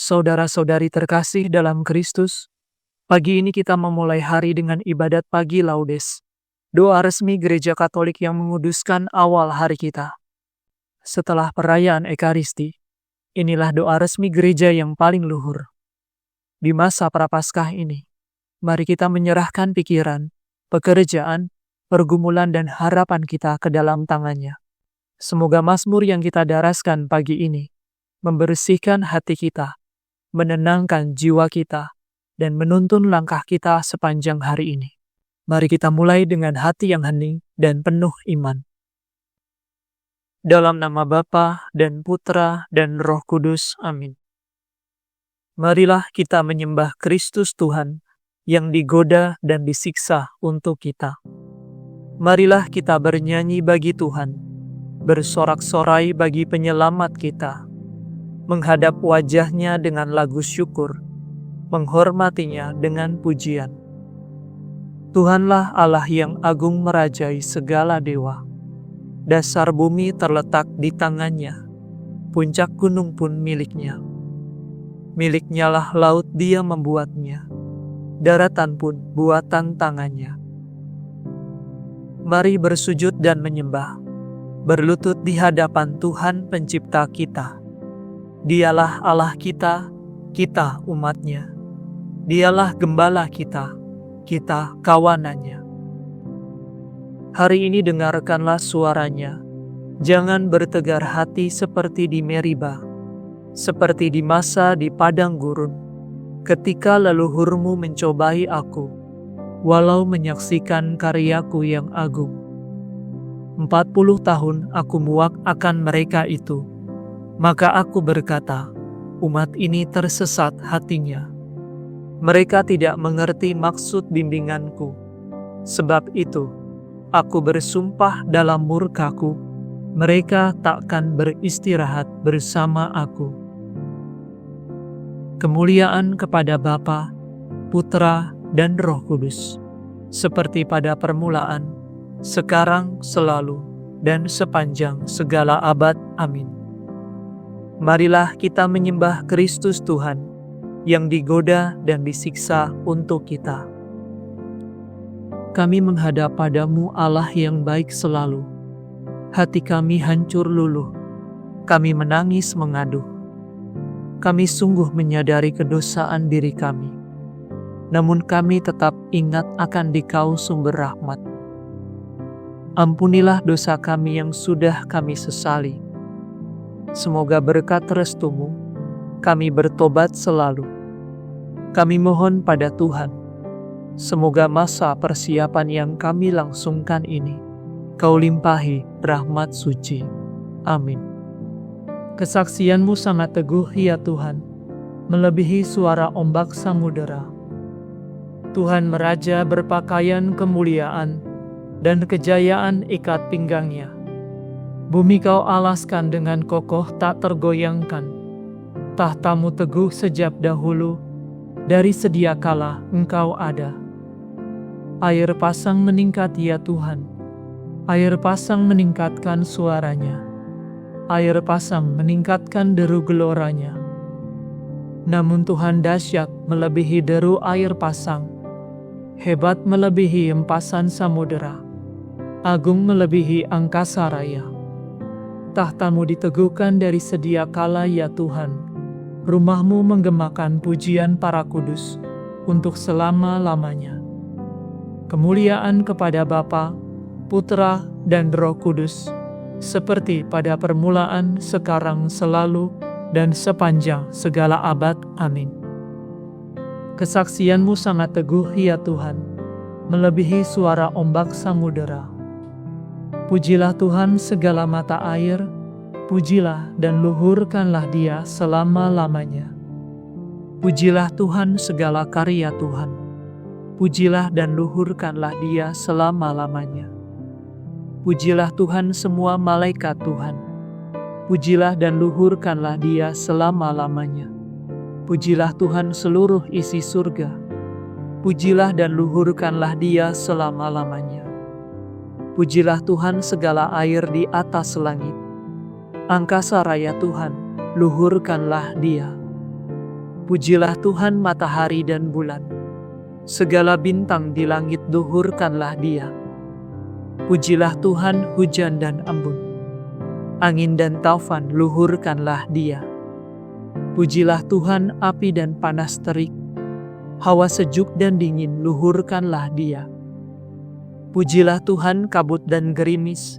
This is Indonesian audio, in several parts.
Saudara-saudari terkasih dalam Kristus, pagi ini kita memulai hari dengan ibadat pagi Laudes, doa resmi Gereja Katolik yang menguduskan awal hari kita. Setelah perayaan Ekaristi, inilah doa resmi gereja yang paling luhur. Di masa Prapaskah ini, mari kita menyerahkan pikiran, pekerjaan, pergumulan dan harapan kita ke dalam tangannya. Semoga mazmur yang kita daraskan pagi ini membersihkan hati kita, menenangkan jiwa kita, dan menuntun langkah kita sepanjang hari ini. Mari kita mulai dengan hati yang hening dan penuh iman. Dalam nama Bapa dan Putra dan Roh Kudus. Amin. Marilah kita menyembah Kristus Tuhan yang digoda dan disiksa untuk kita. Marilah kita bernyanyi bagi Tuhan, bersorak-sorai bagi penyelamat kita, menghadap wajah-Nya dengan lagu syukur, menghormatinya dengan pujian. Tuhanlah Allah yang agung merajai segala dewa. Dasar bumi terletak di tangan-Nya, puncak gunung pun milik-Nya. Milik-Nya lah laut, Dia membuatnya, daratan pun buatan tangan-Nya. Mari bersujud dan menyembah, berlutut di hadapan Tuhan Pencipta kita. Dialah Allah kita, kita umat-Nya. Dialah gembala kita, kita kawanan-Nya. Hari ini dengarkanlah suara-Nya. Jangan bertegar hati seperti di Meriba, seperti di masa di padang gurun, ketika leluhurmu mencobai aku, walau menyaksikan karyaku yang agung. 40 tahun aku muak akan mereka itu. Maka aku berkata, umat ini tersesat hatinya. Mereka tidak mengerti maksud bimbinganku. Sebab itu, aku bersumpah dalam murkaku, mereka takkan beristirahat bersama aku. Kemuliaan kepada Bapa, Putra, dan Roh Kudus, seperti pada permulaan, sekarang, selalu, dan sepanjang segala abad. Amin. Marilah kita menyembah Kristus Tuhan yang digoda dan disiksa untuk kita. Kami menghadap padamu Allah yang baik selalu. Hati kami hancur luluh. Kami menangis mengaduh. Kami sungguh menyadari kedosaan diri kami. Namun kami tetap ingat akan Dikau sumber rahmat. Ampunilah dosa kami yang sudah kami sesali. Semoga berkat restu-Mu, kami bertobat selalu. Kami mohon pada Tuhan, semoga masa persiapan yang kami langsungkan ini, Kau limpahi rahmat suci. Amin. Kesaksian-Mu sangat teguh ya Tuhan, melebihi suara ombak samudera. Tuhan meraja berpakaian kemuliaan, dan kejayaan ikat pinggangnya. Bumi Kau alaskan dengan kokoh tak tergoyangkan. Tahta-Mu teguh sejak dahulu, dari sedia kala Engkau ada. Air pasang meningkat ya Tuhan. Air pasang meningkatkan suaranya. Air pasang meningkatkan deru geloranya. Namun Tuhan dahsyat melebihi deru air pasang. Hebat melebihi empasan samudera. Agung melebihi angkasa raya. Tahta-Mu diteguhkan dari sedia kala ya Tuhan. Rumah-Mu menggemakan pujian para kudus untuk selama-lamanya. Kemuliaan kepada Bapa, Putra, dan Roh Kudus, seperti pada permulaan, sekarang, selalu, dan sepanjang segala abad. Amin. Kesaksian-Mu sangat teguh ya Tuhan, melebihi suara ombak samudera. Pujilah Tuhan segala mata air, pujilah dan luhurkanlah Dia selama-lamanya. Pujilah Tuhan segala karya Tuhan, pujilah dan luhurkanlah Dia selama-lamanya. Pujilah Tuhan semua malaikat Tuhan, pujilah dan luhurkanlah Dia selama-lamanya. Pujilah Tuhan seluruh isi surga, pujilah dan luhurkanlah Dia selama-lamanya. Pujilah Tuhan segala air di atas langit. Angkasa raya Tuhan, luhurkanlah Dia. Pujilah Tuhan matahari dan bulan. Segala bintang di langit luhurkanlah Dia. Pujilah Tuhan hujan dan embun. Angin dan taufan luhurkanlah Dia. Pujilah Tuhan api dan panas terik. Hawa sejuk dan dingin luhurkanlah Dia. Pujilah Tuhan kabut dan gerimis.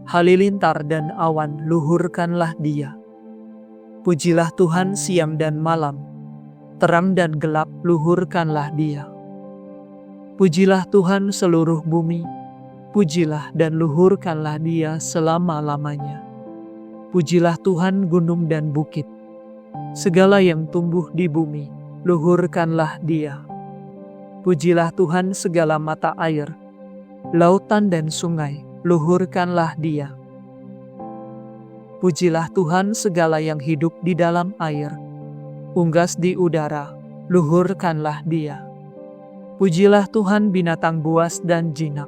Halilintar dan awan luhurkanlah Dia. Pujilah Tuhan siang dan malam. Terang dan gelap luhurkanlah Dia. Pujilah Tuhan seluruh bumi. Pujilah dan luhurkanlah Dia selama-lamanya. Pujilah Tuhan gunung dan bukit. Segala yang tumbuh di bumi, luhurkanlah Dia. Pujilah Tuhan segala mata air, lautan dan sungai, luhurkanlah Dia. Pujilah Tuhan segala yang hidup di dalam air, unggas di udara, luhurkanlah Dia. Pujilah Tuhan binatang buas dan jinak,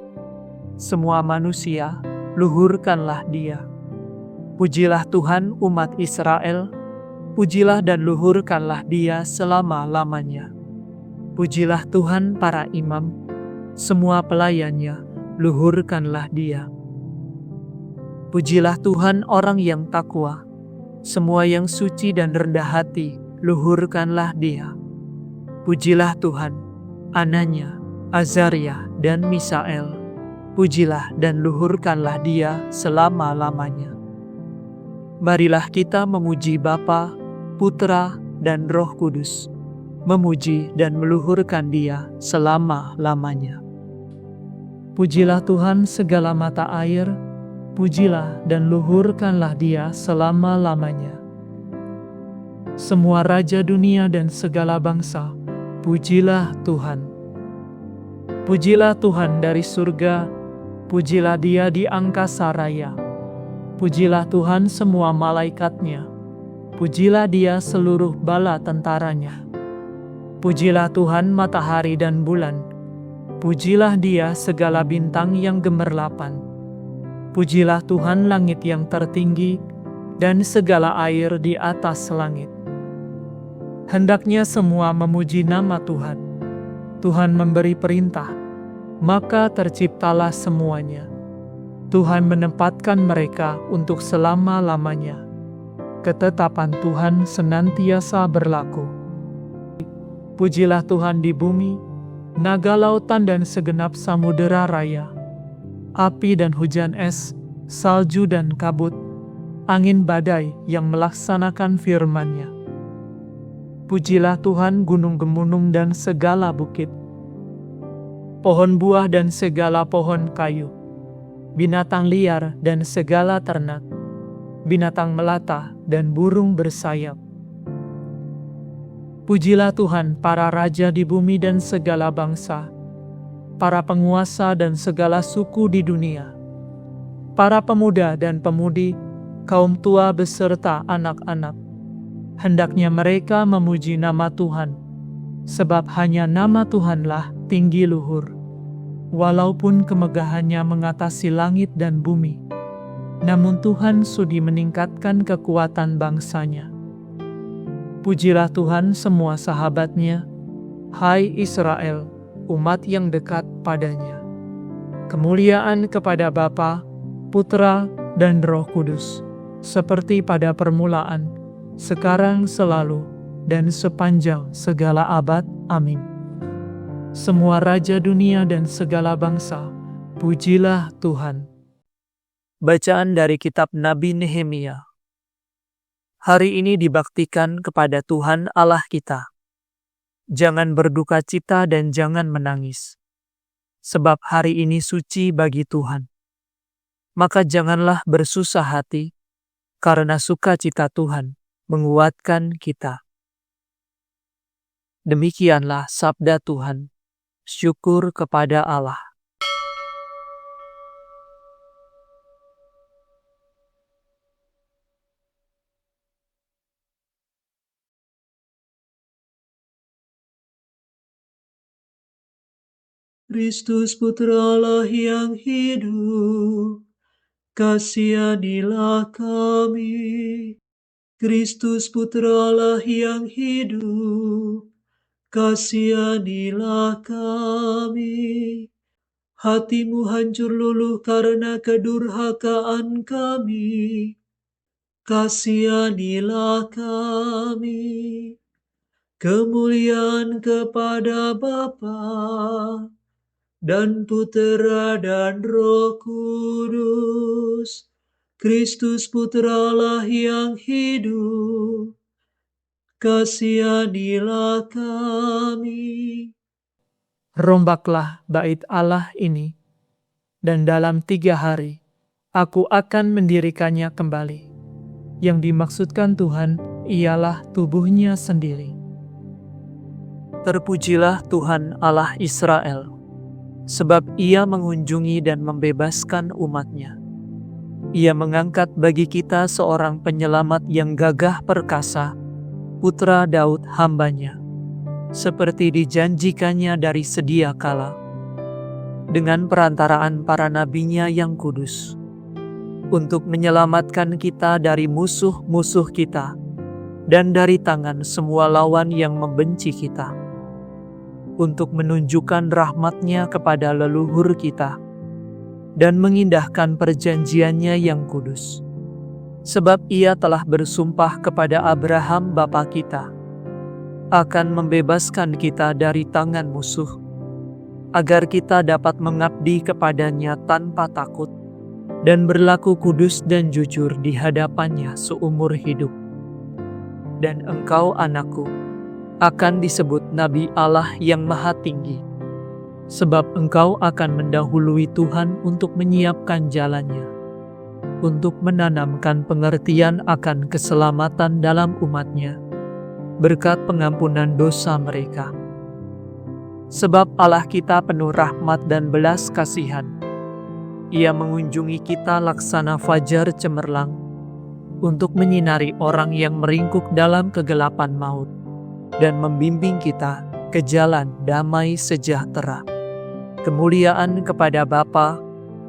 semua manusia, luhurkanlah Dia. Pujilah Tuhan umat Israel, pujilah dan luhurkanlah Dia selama-lamanya. Pujilah Tuhan para imam, semua pelayannya, luhurkanlah Dia. Pujilah Tuhan orang yang takwa, semua yang suci dan rendah hati, luhurkanlah Dia. Pujilah Tuhan, Ananya, Azaria, dan Misael. Pujilah dan luhurkanlah Dia selama-lamanya. Marilah kita memuji Bapa, Putra, dan Roh Kudus, memuji dan meluhurkan Dia selama-lamanya. Pujilah Tuhan segala mata air, pujilah dan luhurkanlah Dia selama-lamanya. Semua raja dunia dan segala bangsa, pujilah Tuhan. Pujilah Tuhan dari surga, pujilah Dia di angkasa raya. Pujilah Tuhan semua malaikatnya, pujilah Dia seluruh bala tentaranya. Pujilah Tuhan matahari dan bulan, pujilah Dia segala bintang yang gemerlapan. Pujilah Tuhan langit yang tertinggi dan segala air di atas langit. Hendaknya semua memuji nama Tuhan. Tuhan memberi perintah, maka terciptalah semuanya. Tuhan menempatkan mereka untuk selama-lamanya. Ketetapan Tuhan senantiasa berlaku. Pujilah Tuhan di bumi, naga lautan dan segenap samudera raya. Api dan hujan es, salju dan kabut, angin badai yang melaksanakan firman-Nya. Pujilah Tuhan gunung-gunung dan segala bukit, pohon buah dan segala pohon kayu, binatang liar dan segala ternak, binatang melata dan burung bersayap. Pujilah Tuhan para raja di bumi dan segala bangsa, para penguasa dan segala suku di dunia, para pemuda dan pemudi, kaum tua beserta anak-anak. Hendaknya mereka memuji nama Tuhan, sebab hanya nama Tuhanlah tinggi luhur. Walaupun kemegahannya mengatasi langit dan bumi, namun Tuhan sudi meningkatkan kekuatan bangsanya. Pujilah Tuhan semua sahabat-Nya, hai Israel, umat yang dekat padanya. Kemuliaan kepada Bapa, Putra, dan Roh Kudus, seperti pada permulaan, sekarang, selalu, dan sepanjang segala abad. Amin. Semua raja dunia dan segala bangsa, pujilah Tuhan. Bacaan dari kitab Nabi Nehemia. Hari ini dibaktikan kepada Tuhan Allah kita. Jangan berduka cita dan jangan menangis, sebab hari ini suci bagi Tuhan. Maka janganlah bersusah hati, karena sukacita Tuhan menguatkan kita. Demikianlah sabda Tuhan. Syukur kepada Allah. Kristus Putra Allah yang hidup, kasihanilah kami. Kristus Putra Allah yang hidup, kasihanilah kami. Hatimu hancur luluh karena kedurhakaan kami, kasihanilah kami. Kemuliaan kepada Bapa dan Putera dan Roh Kudus, Kristus Putra Allah yang hidup, kasihanilah kami. Rombaklah bait Allah ini, dan dalam 3 hari aku akan mendirikannya kembali. Yang dimaksudkan Tuhan ialah tubuhnya sendiri. Terpujilah Tuhan Allah Israel, sebab Ia mengunjungi dan membebaskan umat-Nya. Ia mengangkat bagi kita seorang penyelamat yang gagah perkasa, putra Daud hamba-Nya, seperti dijanjikannya dari sedia kala, dengan perantaraan para nabi-Nya yang kudus, untuk menyelamatkan kita dari musuh-musuh kita, dan dari tangan semua lawan yang membenci kita, untuk menunjukkan rahmat-Nya kepada leluhur kita, dan mengindahkan perjanjian-Nya yang kudus. Sebab Ia telah bersumpah kepada Abraham bapa kita, akan membebaskan kita dari tangan musuh, agar kita dapat mengabdi kepada-Nya tanpa takut, dan berlaku kudus dan jujur di hadapan-Nya seumur hidup. Dan engkau, anakku, akan disebut Nabi Allah yang Maha Tinggi, sebab engkau akan mendahului Tuhan untuk menyiapkan jalan-Nya, untuk menanamkan pengertian akan keselamatan dalam umat-Nya, berkat pengampunan dosa mereka. Sebab Allah kita penuh rahmat dan belas kasihan. Ia mengunjungi kita laksana fajar cemerlang, untuk menyinari orang yang meringkuk dalam kegelapan maut, dan membimbing kita ke jalan damai sejahtera. Kemuliaan kepada Bapa,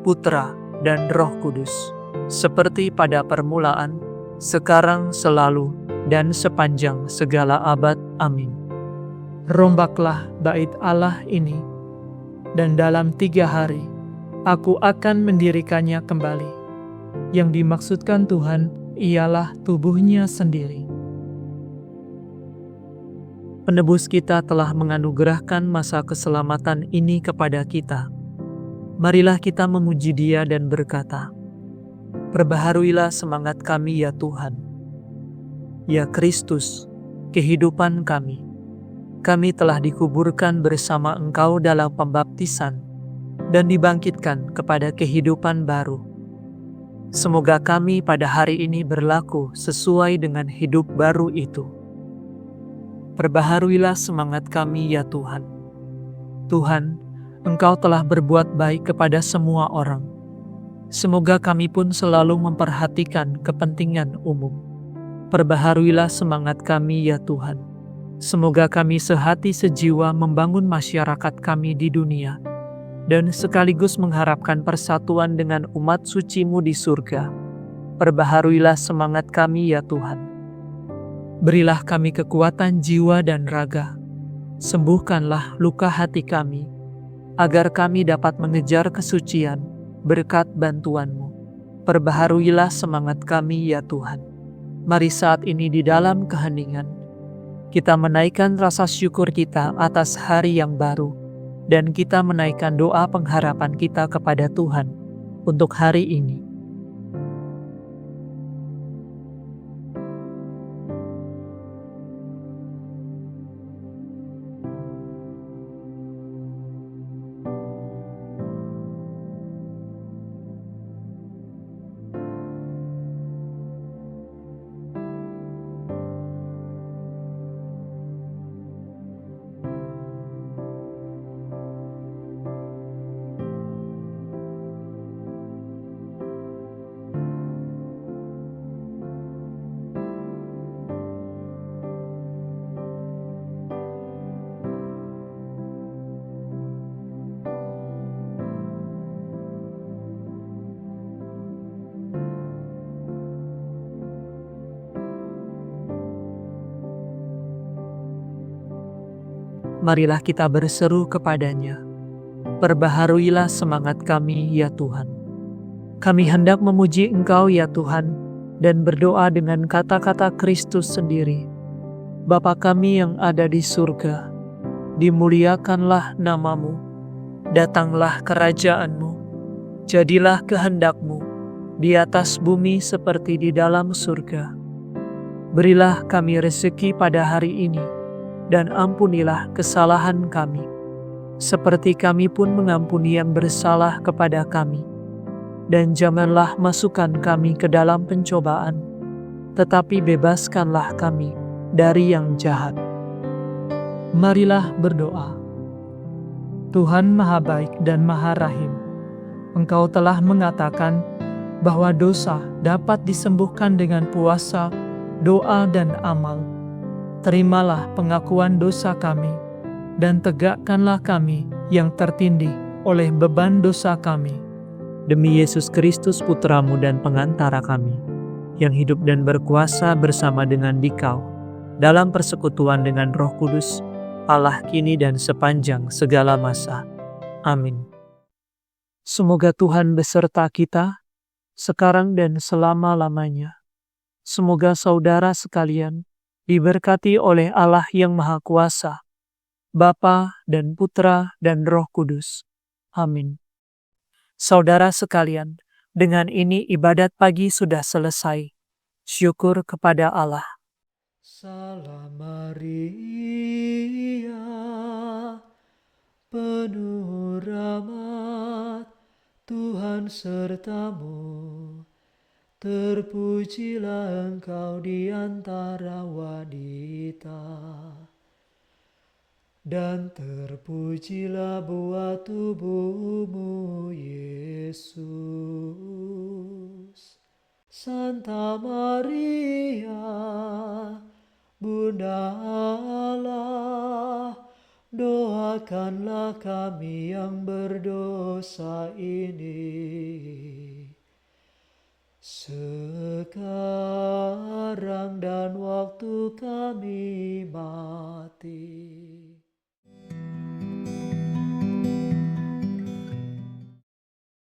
Putra, dan Roh Kudus, seperti pada permulaan, sekarang, selalu, dan sepanjang segala abad. Amin. Rombaklah bait Allah ini, dan dalam 3 hari aku akan mendirikannya kembali. Yang dimaksudkan Tuhan ialah tubuhnya sendiri. Penebus kita telah menganugerahkan masa keselamatan ini kepada kita. Marilah kita memuji Dia dan berkata, "Perbaharuilah semangat kami ya Tuhan. Ya Kristus, kehidupan kami. Kami telah dikuburkan bersama Engkau dalam pembaptisan dan dibangkitkan kepada kehidupan baru. Semoga kami pada hari ini berlaku sesuai dengan hidup baru itu. Perbaharuilah semangat kami ya Tuhan. Tuhan, Engkau telah berbuat baik kepada semua orang. Semoga kami pun selalu memperhatikan kepentingan umum. Perbaharuilah semangat kami ya Tuhan. Semoga kami sehati sejiwa membangun masyarakat kami di dunia, dan sekaligus mengharapkan persatuan dengan umat suci-Mu di surga. Perbaharuilah semangat kami ya Tuhan. Berilah kami kekuatan jiwa dan raga. Sembuhkanlah luka hati kami, agar kami dapat mengejar kesucian berkat bantuan-Mu. Perbaharuilah semangat kami ya Tuhan. Mari saat ini di dalam keheningan, kita menaikkan rasa syukur kita atas hari yang baru, dan kita menaikkan doa pengharapan kita kepada Tuhan untuk hari ini. Marilah kita berseru kepadanya. Perbaharuilah semangat kami, ya Tuhan. Kami hendak memuji Engkau, ya Tuhan, dan berdoa dengan kata-kata Kristus sendiri. Bapa kami yang ada di surga, dimuliakanlah namamu, datanglah kerajaan-mu, jadilah kehendak-mu di atas bumi seperti di dalam surga. Berilah kami rezeki pada hari ini, dan ampunilah kesalahan kami, seperti kami pun mengampuni yang bersalah kepada kami. Dan janganlah masukkan kami ke dalam pencobaan, tetapi bebaskanlah kami dari yang jahat. Marilah berdoa. Tuhan Maha Baik dan Maha Rahim, Engkau telah mengatakan bahwa dosa dapat disembuhkan dengan puasa, doa, dan amal. Terimalah pengakuan dosa kami, dan tegakkanlah kami yang tertindih oleh beban dosa kami. Demi Yesus Kristus Putramu dan pengantara kami, yang hidup dan berkuasa bersama dengan Dikau, dalam persekutuan dengan Roh Kudus, Allah kini dan sepanjang segala masa. Amin. Semoga Tuhan beserta kita, sekarang dan selama-lamanya. Semoga saudara sekalian diberkati oleh Allah yang Maha Kuasa, Bapa dan Putra dan Roh Kudus. Amin. Saudara sekalian, dengan ini ibadat pagi sudah selesai. Syukur kepada Allah. Salam Maria, penuh rahmat, Tuhan sertamu. Terpujilah engkau di antara wanita, dan terpujilah buah tubuhmu, Yesus. Santa Maria, Bunda Allah, doakanlah kami yang berdosa ini, sekarang dan waktu kami mati.